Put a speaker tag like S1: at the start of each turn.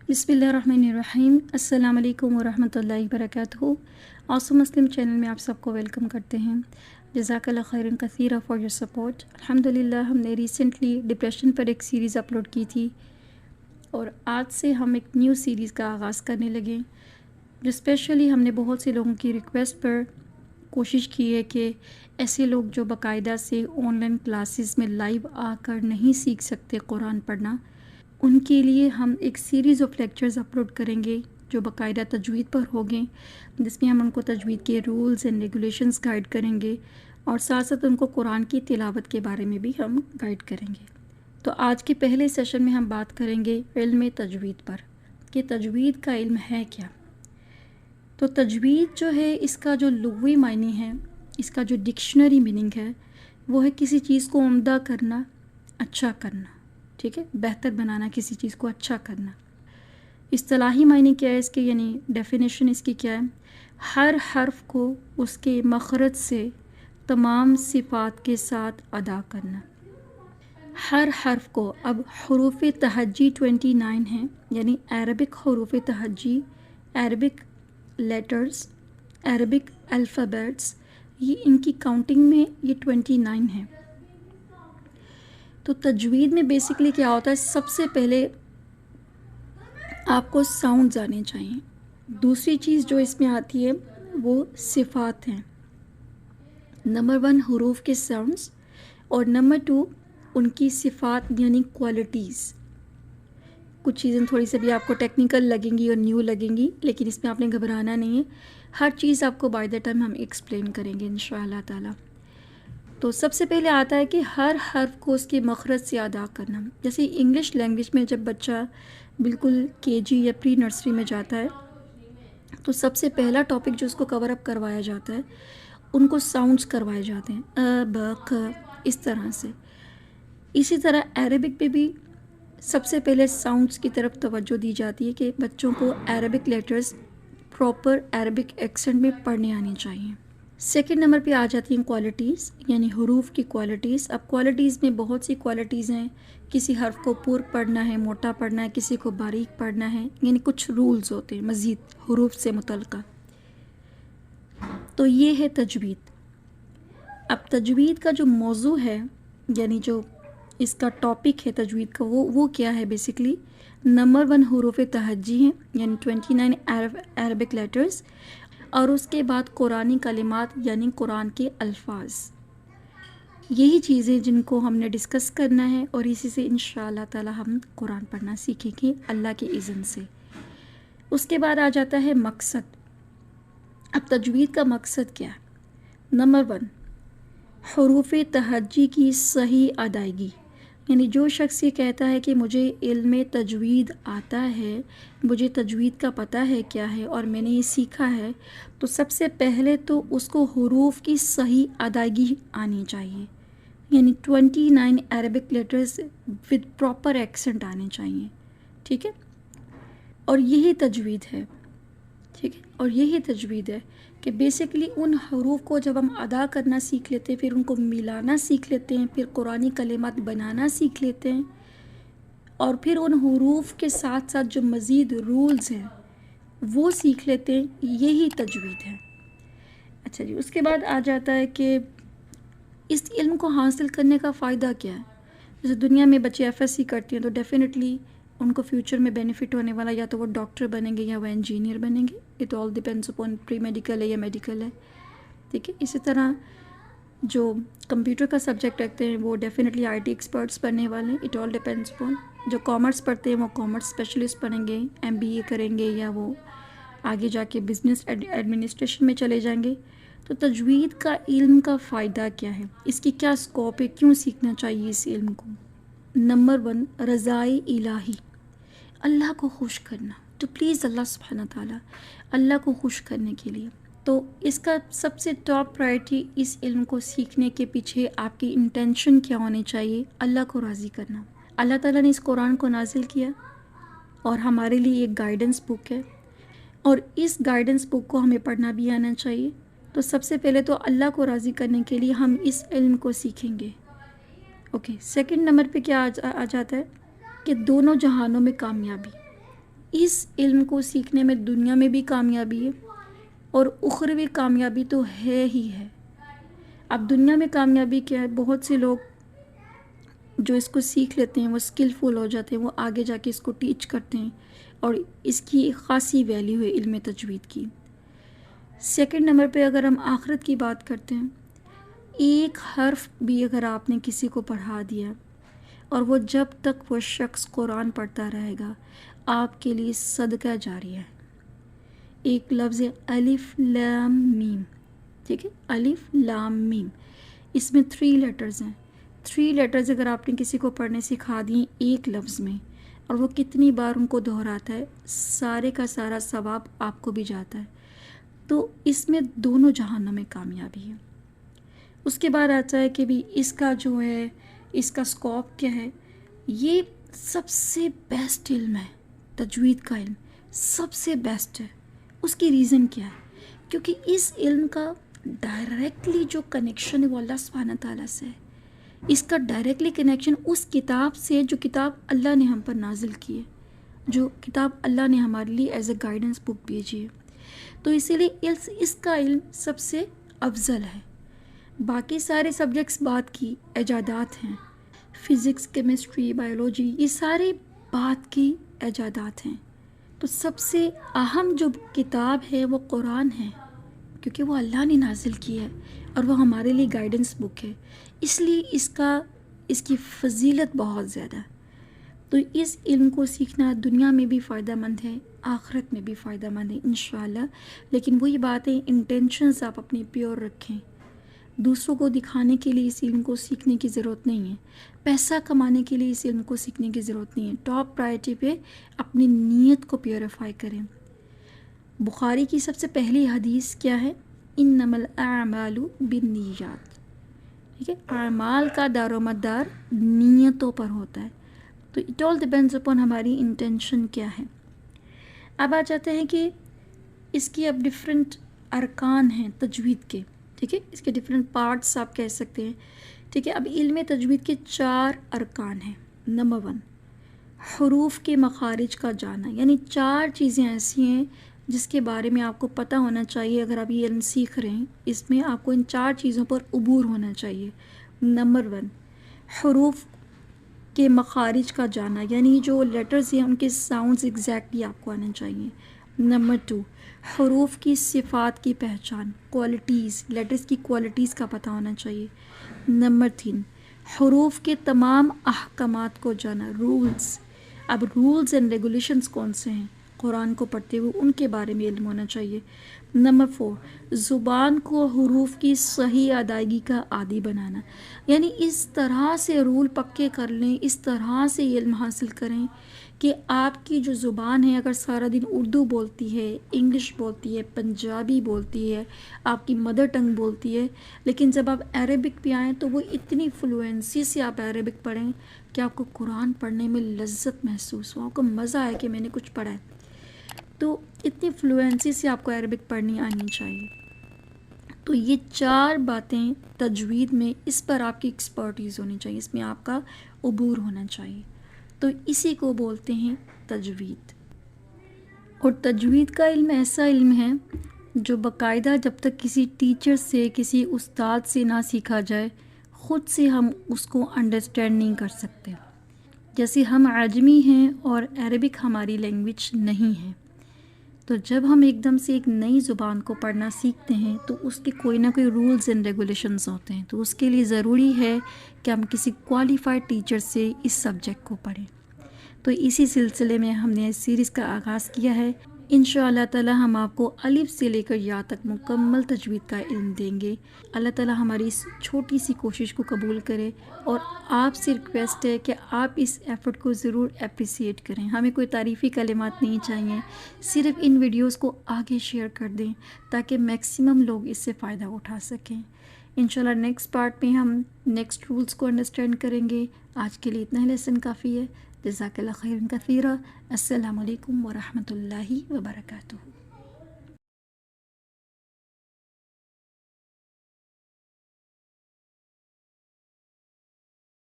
S1: बिस्मिल्लाहिर्रहमानिर्रहीम। अस्सलाम वालेकुम वरहमतुल्लाहि वबरकातुहू। आसम मुस्लिम चैनल में आप सबको वेलकम करते हैं। जज़ाकल्लाह खैरन कसीरा फॉर योर सपोर्ट। अल्हम्दुलिल्लाह हमने रिसेंटली डिप्रेशन पर एक सीरीज़ अपलोड की थी और आज से हम एक न्यू सीरीज़ का आगाज़ करने लगे, जो स्पेशली हमने बहुत से लोगों की रिक्वेस्ट पर कोशिश की है कि ऐसे लोग जो बाकायदा से ऑनलाइन क्लासेस में लाइव आकर नहीं सीख सकते कुरान पढ़ना, उनके लिए हम एक सीरीज़ ऑफ लेक्चर्स अपलोड करेंगे जो बाकायदा तजवीद पर होंगे, जिसमें हम उनको तजवीद के रूल्स एंड रेगुलेशंस गाइड करेंगे और साथ साथ उनको कुरान की तिलावत के बारे में भी हम गाइड करेंगे। तो आज के पहले सेशन में हम बात करेंगे इल्म तजवीद पर कि तजवीद का इल्म है क्या। तो तजवीद जो है, इसका जो लुग़वी मायने है, इसका जो डिक्शनरी मीनिंग है, वो है किसी चीज़ को उम्दा करना, अच्छा करना, ठीक है, बेहतर बनाना, किसी चीज़ को अच्छा करना। इस्तिलाही मायने क्या है इसके, यानी डेफिनेशन इसकी क्या है? हर हर्फ को उसके मखरज से तमाम सिफ़ात के साथ अदा करना। हर हर्फ को, अब हरूफ तहज्जी 29 हैं, यानी अरबिक हरूफ तहज्जी, अरबिक लेटर्स, अरबिक अल्फ़ाबेट्स, ये इनकी काउंटिंग में ये 29 है। तो तजवीद में बेसिकली क्या होता है, सबसे पहले आपको साउंड्स आने चाहिए। दूसरी चीज़ जो इसमें आती है वो सिफ़ात हैं। नंबर 1 हुरूफ के साउंड्स और नंबर 2 उनकी सिफ़ात यानी क्वालिटीज़। कुछ चीज़ें थोड़ी सी भी आपको टेक्निकल लगेंगी और न्यू लगेंगी, लेकिन इसमें आपने घबराना नहीं है। हर चीज़ आपको बाय द टाइम हम एक्सप्लेन करेंगे इंशाअल्लाह ताला। तो सबसे पहले आता है कि हर हर्फ को उसके मखरज से अदा करना। जैसे इंग्लिश लैंग्वेज में जब बच्चा बिल्कुल केजी या प्री नर्सरी में जाता है, तो सबसे पहला टॉपिक जो उसको कवर अप करवाया जाता है, उनको साउंड्स करवाए जाते हैं, अ ब क, इस तरह से। इसी तरह अरबिक पे भी सबसे पहले साउंड्स की तरफ तवज्जो दी जाती है कि बच्चों को Arabic letters proper Arabic accent में पढ़ने आनी चाहिए। सेकंड नंबर पे आ जाती हैं क्वालिटीज़, यानी हुरूफ की क्वालिटीज़। अब क्वालिटीज़ में बहुत सी क्वालिटीज़ हैं। किसी हर्फ को पूर पढ़ना है, मोटा पढ़ना है, किसी को बारीक पढ़ना है, यानी कुछ रूल्स होते हैं मज़ीद हुरूफ से मुतल्लिक़। तो ये है तजवीद। अब तजवीद का जो मौजू है, यानी जो इसका टॉपिक है तजवीद का, वो क्या है बेसिकली। नंबर 1 हुरूफ तहज्जी हैं, यानी 29 अरबिक लेटर्स, और उसके बाद कुरानी कलिमात यानी कुरान के अल्फाज। यही चीज़ें जिनको हमने डिस्कस करना है और इसी से इंशाअल्लाह ताला हम कुरान पढ़ना सीखेंगे अल्लाह के इज़्न से। उसके बाद आ जाता है मकसद। अब तजवीद का मकसद क्या है? नंबर 1 हुरूफ तहज्जी की सही अदायगी, यानी जो शख्स ये कहता है कि मुझे इल्म तजवीद आता है, मुझे तजवीद का पता है क्या है और मैंने ये सीखा है, तो सबसे पहले तो उसको हुरूफ की सही अदायगी आनी चाहिए, यानी 29 Arabic letters with proper accent आने चाहिए, ठीक है। और यही तजवीद है, ठीक है, और यही तजवीद है कि बेसिकली उन हरूफ को जब हम अदा करना सीख लेते हैं, फिर उनको मिलाना सीख लेते हैं, फिर कुरानी कलिमात बनाना सीख लेते हैं, और फिर उन हरूफ के साथ साथ जो मज़ीद रूल्स हैं वो सीख लेते हैं, यही तजवीद है। अच्छा जी, उसके बाद आ जाता है कि इस इल्म को हासिल करने का फ़ायदा क्या है। जैसे दुनिया में बच्चे एफएससी करते हैं तो डेफिनेटली उनको फ्यूचर में बेनिफिट होने वाला, या तो वो डॉक्टर बनेंगे या वो इंजीनियर बनेंगे। It all depends upon pre medical है या मेडिकल है, ठीक है। इसी तरह जो कंप्यूटर का सब्जेक्ट रखते हैं वो डेफिनेटली आईटी एक्सपर्ट्स बनने वाले हैं। इट ऑल डिपेंड्स अपॉन, जो कॉमर्स पढ़ते हैं वो कॉमर्स स्पेशलिस्ट बनेंगे, एमबीए करेंगे, या वो आगे जाके बिज़नेस एडमिनिस्ट्रेशन में चले जाएंगे। तो तजवीद का इल्म का फ़ायदा क्या है, इसकी क्या स्कोप है, क्यों सीखना चाहिए इस इल्म को। नंबर 1 रज़ाए इलाही, अल्लाह को खुश करना, तो प्लीज़ अल्लाह सुब्हानहू व तआला, अल्लाह को खुश करने के लिए। तो इसका सबसे टॉप प्रायोरिटी इस इल्म को सीखने के पीछे आपकी इंटेंशन क्या होनी चाहिए, अल्लाह को राज़ी करना। अल्लाह ताला ने इस कुरान को नाजिल किया और हमारे लिए एक गाइडेंस बुक है, और इस गाइडेंस बुक को हमें पढ़ना भी आना चाहिए। तो सबसे पहले तो अल्लाह को राज़ी करने के लिए हम इस इल्म को सीखेंगे। ओके, सेकंड नंबर पे क्या आ जाता है कि दोनों जहानों में कामयाबी। اس علم کو سیکھنے میں دنیا میں بھی کامیابی ہے اور اخروی کامیابی تو ہے ہی ہے۔ اب دنیا میں کامیابی کیا ہے؟ بہت سے لوگ جو اس کو سیکھ لیتے ہیں وہ اسکلفل ہو جاتے ہیں، وہ آگے جا کے اس کو ٹیچ کرتے ہیں اور اس کی خاصی ویلیو ہے علم تجوید کی۔ سیکنڈ نمبر پہ اگر ہم آخرت کی بات کرتے ہیں، ایک حرف بھی اگر آپ نے کسی کو پڑھا دیا اور وہ جب تک وہ شخص قرآن پڑھتا رہے گا آپ کے لیے صدقہ جاری ہے۔ ایک لفظ ہے الف لام میم، ٹھیک ہے، الف لام میم، اس میں 3 لیٹرز ہیں۔ 3 لیٹرز اگر آپ نے کسی کو پڑھنے سکھا دیے ایک لفظ میں اور وہ کتنی بار ان کو دہراتا ہے، سارے کا سارا ثواب آپ کو بھی جاتا ہے۔ تو اس میں دونوں جہانوں میں کامیابی ہے۔ اس کے بعد آتا ہے کہ بھی اس کا جو ہے اس کا اسکوپ کیا ہے۔ یہ سب سے بیسٹ علم ہے، تجوید کا علم سب سے بیسٹ ہے۔ اس کی ریزن کیا ہے؟ کیونکہ اس علم کا ڈائریکٹلی جو کنیکشن ہے وہ اللہ سبحانہ تعالیٰ سے ہے۔ اس کا ڈائریکٹلی کنیکشن اس کتاب سے جو کتاب اللہ نے ہم پر نازل کی ہے، جو کتاب اللہ نے ہمارے لیے ایز اے گائیڈنس بک بھیجی ہے۔ تو اسی لیے اس کا علم سب سے افضل ہے۔ باقی سارے سبجیکٹس بات کی ایجادات ہیں، فزکس، کیمسٹری، بائیولوجی، یہ سارے بات کی ایجادات ہیں۔ تو سب سے اہم جو کتاب ہے وہ قرآن ہے، کیونکہ وہ اللہ نے نازل کی ہے اور وہ ہمارے لیے گائیڈنس بک ہے، اس لیے اس کی فضیلت بہت زیادہ ہے۔ تو اس علم کو سیکھنا دنیا میں بھی فائدہ مند ہے، آخرت میں بھی فائدہ مند ہے انشاءاللہ۔ لیکن وہی بات ہے، انٹینشنز آپ اپنی پیور رکھیں۔ دوسروں کو دکھانے کے لیے اس علم کو سیکھنے کی ضرورت نہیں ہے، پیسہ کمانے کے لیے اس علم کو سیکھنے کی ضرورت نہیں ہے۔ ٹاپ پرائرٹی پہ اپنی نیت کو پیوریفائی کریں۔ بخاری کی سب سے پہلی حدیث کیا ہے؟ انما الاعمال بالنیات، ٹھیک ہے، اعمال کا دار و مدار نیتوں پر ہوتا ہے۔ تو اٹ آل ڈیپینڈز اپون ہماری انٹینشن کیا ہے۔ اب آ جاتے ہیں کہ اس کی اب ڈفرینٹ ارکان ہیں تجوید کے، ٹھیک ہے، اس کے ڈفرینٹ پارٹس آپ کہہ سکتے ہیں، ٹھیک ہے۔ اب علم تجوید کے 4 ارکان ہیں۔ نمبر 1، حروف کے مخارج کا جانا، یعنی 4 چیزیں ایسی ہیں جس کے بارے میں آپ کو پتہ ہونا چاہیے۔ اگر آپ یہ علم سیکھ رہے ہیں اس میں آپ کو ان 4 چیزوں پر عبور ہونا چاہیے۔ نمبر 1، حروف کے مخارج کا جانا، یعنی جو لیٹرز ہیں ان کے ساؤنڈز ایگزیکٹلی آپ کو آنا چاہیے۔ نمبر 2، حروف کی صفات کی پہچان، کوالٹیز، لیٹرز کی کوالٹیز کا پتہ ہونا چاہیے۔ نمبر 3، حروف کے تمام احکامات کو جانا، رولز۔ اب رولز اینڈ ریگولیشنز کون سے ہیں قرآن کو پڑھتے ہوئے، ان کے بارے میں علم ہونا چاہیے۔ نمبر 4، زبان کو حروف کی صحیح ادائیگی کا عادی بنانا، یعنی اس طرح سے رول پکے کر لیں، اس طرح سے علم حاصل کریں کہ آپ کی جو زبان ہے اگر سارا دن اردو بولتی ہے، انگلش بولتی ہے، پنجابی بولتی ہے، آپ کی مدر ٹنگ بولتی ہے، لیکن جب آپ عربک پہ آئیں تو وہ اتنی فلوئنسی سے آپ عربک پڑھیں کہ آپ کو قرآن پڑھنے میں لذت محسوس ہو، آپ کو مزہ آئے کہ میں نے کچھ پڑھا ہے۔ تو اتنی فلوئنسی سے آپ کو عربک پڑھنی آنی چاہیے۔ تو یہ 4 باتیں تجوید میں، اس پر آپ کی ایکسپرٹیز ہونی چاہیے، اس میں آپ کا عبور ہونا چاہیے۔ تو اسی کو بولتے ہیں تجوید۔ اور تجوید کا علم ایسا علم ہے جو باقاعدہ جب تک کسی ٹیچر سے، کسی استاد سے نہ سیکھا جائے خود سے ہم اس کو انڈرسٹینڈ نہیں کر سکتے۔ جیسے ہم عجمی ہیں اور عربک ہماری لینگویج نہیں ہے، تو جب ہم ایک دم سے ایک نئی زبان کو پڑھنا سیکھتے ہیں تو اس کے کوئی نہ کوئی رولز اینڈ ریگولیشنز ہوتے ہیں، تو اس کے لیے ضروری ہے کہ ہم کسی کوالیفائڈ ٹیچر سے اس سبجیکٹ کو پڑھیں۔ تو اسی سلسلے میں ہم نے اس سیریز کا آغاز کیا ہے۔ انشاءاللہ تعالی ہم آپ کو الف سے لے کر یا تک مکمل تجوید کا علم دیں گے۔ اللہ تعالی ہماری اس چھوٹی سی کوشش کو قبول کرے، اور آپ سے ریکویسٹ ہے کہ آپ اس ایفرٹ کو ضرور اپریسیٹ کریں۔ ہمیں کوئی تعریفی کلمات نہیں چاہیے، صرف ان ویڈیوز کو آگے شیئر کر دیں تاکہ میکسیمم لوگ اس سے فائدہ اٹھا سکیں۔ انشاءاللہ نیکسٹ پارٹ میں ہم نیکسٹ رولز کو انڈرسٹینڈ کریں گے۔ آج کے لیے اتنا ہی لیسن کافی ہے۔ جزاک اللہ خیرا کثیرا۔ السلام علیکم ورحمۃ اللہ وبرکاتہ۔